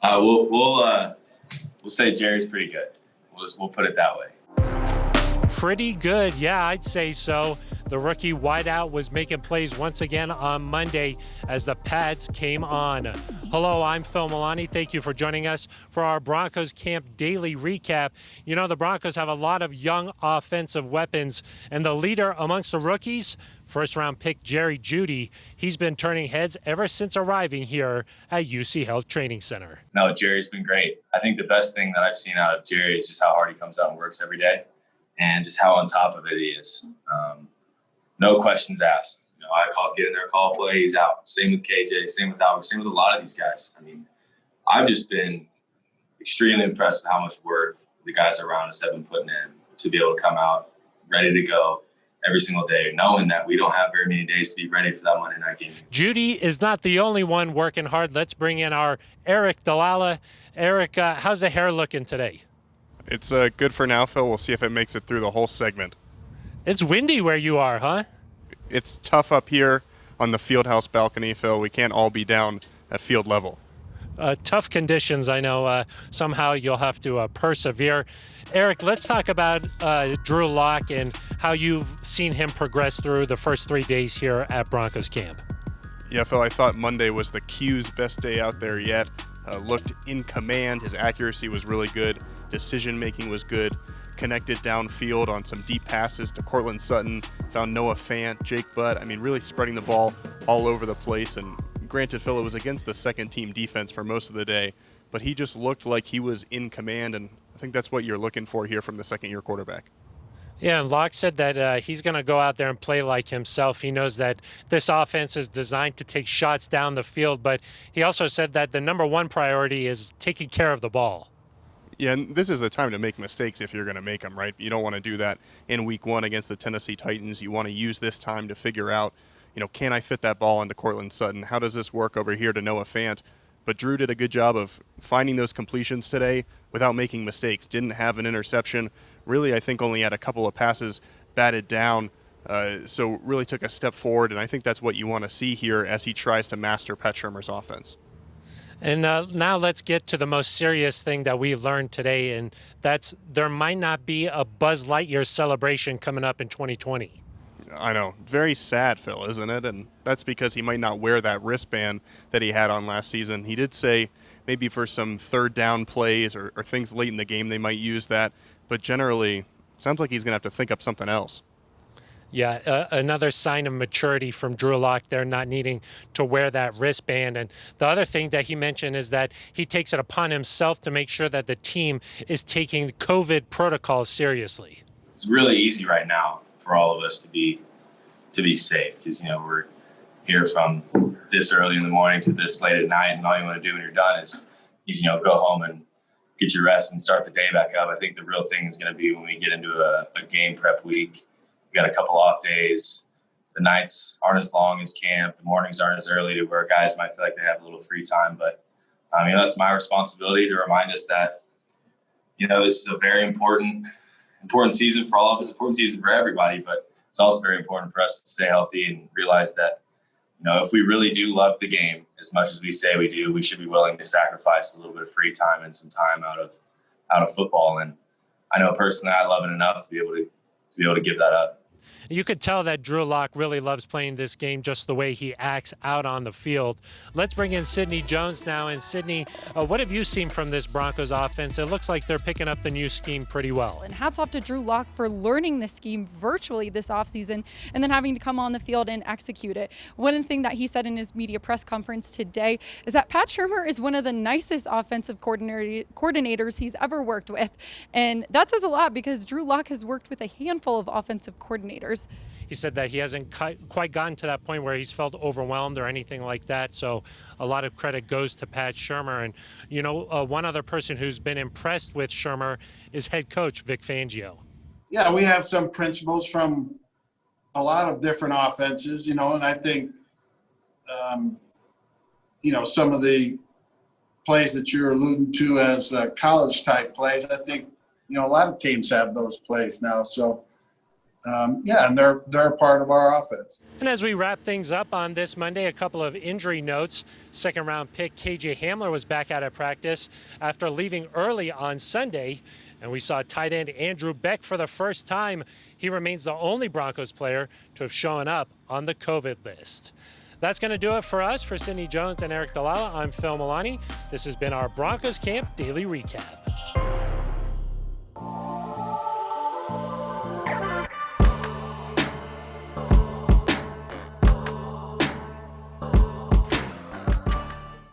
We'll say Jerry's pretty good. We'll put it that way. Pretty good, yeah, I'd say so. The rookie wideout was making plays once again on Monday as the pads came on. Hello, I'm Phil Milani. Thank you for joining us for our Broncos Camp Daily Recap. You know, the Broncos have a lot of young offensive weapons, and the leader amongst the rookies, first-round pick Jerry Jeudy, he's been turning heads ever since arriving here at UC Health Training Center. No, Jerry's been great. I think the best thing that I've seen out of Jerry is just how hard he comes out and works every day and just how on top of it he is. No questions asked. You know, get in there, call play, he's out. Same with KJ, same with Albert, same with a lot of these guys. I mean, I've just been extremely impressed with how much work the guys around us have been putting in to be able to come out ready to go every single day, knowing that we don't have very many days to be ready for that Monday night game. Jeudy is not the only one working hard. Let's bring in our Aric, DiLalla. Aric, how's the hair looking today? It's good for now, Phil. We'll see if it makes it through the whole segment. It's windy where you are, huh? It's tough up here on the fieldhouse balcony, Phil. We can't all be down at field level. Tough conditions, I know. Somehow you'll have to persevere. Aric, let's talk about Drew Lock and how you've seen him progress through the first 3 days here at Broncos camp. Yeah, Phil, I thought Monday was the Q's best day out there yet. Looked in command. His accuracy was really good. Decision-making was good. Connected downfield on some deep passes to Cortland Sutton. Found Noah Fant, Jake Butt. I mean, really spreading the ball all over the place. And granted, Phil, it was against the second-team defense for most of the day, but he just looked like he was in command, and I think that's what you're looking for here from the second-year quarterback. Yeah, and Locke said that he's going to go out there and play like himself. He knows that this offense is designed to take shots down the field, but he also said that the number one priority is taking care of the ball. Yeah, and this is the time to make mistakes if you're going to make them, right? You don't want to do that in week one against the Tennessee Titans. You want to use this time to figure out, can I fit that ball into Cortland Sutton? How does this work over here to Noah Fant? But Drew did a good job of finding those completions today without making mistakes. Didn't have an interception. Really, I think only had a couple of passes batted down. So really took a step forward, and I think that's what you want to see here as he tries to master Pat Shurmur's offense. And now let's get to the most serious thing that we learned today, and that's there might not be a Buzz Lightyear celebration coming up in 2020. I know. Very sad, Phil, isn't it? And that's because he might not wear that wristband that he had on last season. He did say maybe for some third down plays or things late in the game they might use that, but generally sounds like he's going to have to think up something else. Yeah, another sign of maturity from Drew Lock there, not needing to wear that wristband. And the other thing that he mentioned is that he takes it upon himself to make sure that the team is taking COVID protocols seriously. It's really easy right now for all of us to be safe because, we're here from this early in the morning to this late at night, and all you want to do when you're done is go home and get your rest and start the day back up. I think the real thing is going to be when we get into a game prep week. We got a couple off days. The nights aren't as long as camp. The mornings aren't as early to where guys might feel like they have a little free time. But, that's my responsibility to remind us that, this is a very important season for all of us, important season for everybody. But it's also very important for us to stay healthy and realize that, if we really do love the game as much as we say we do, we should be willing to sacrifice a little bit of free time and some time out of football. And I know personally I love it enough to be able to give that up. You could tell that Drew Lock really loves playing this game just the way he acts out on the field. Let's bring in Sidney Jones now. And Sidney, what have you seen from this Broncos offense? It looks like they're picking up the new scheme pretty well. And hats off to Drew Lock for learning this scheme virtually this offseason and then having to come on the field and execute it. One thing that he said in his media press conference today is that Pat Shurmur is one of the nicest offensive coordinators he's ever worked with. And that says a lot because Drew Lock has worked with a handful of offensive coordinators. He said that he hasn't quite gotten to that point where he's felt overwhelmed or anything like that. So a lot of credit goes to Pat Shurmur. And, one other person who's been impressed with Shurmur is head coach Vic Fangio. Yeah, we have some principles from a lot of different offenses, and I think, some of the plays that you're alluding to as college-type plays, I think, a lot of teams have those plays now. So, yeah, and they're a part of our offense. And as we wrap things up on this Monday, a couple of injury notes. Second-round pick KJ Hamler was back out of practice after leaving early on Sunday. And we saw tight end Andrew Beck for the first time. He remains the only Broncos player to have shown up on the COVID list. That's going to do it for us. For Sidney Jones and Aric DiLalla, I'm Phil Milani. This has been our Broncos Camp Daily Recap.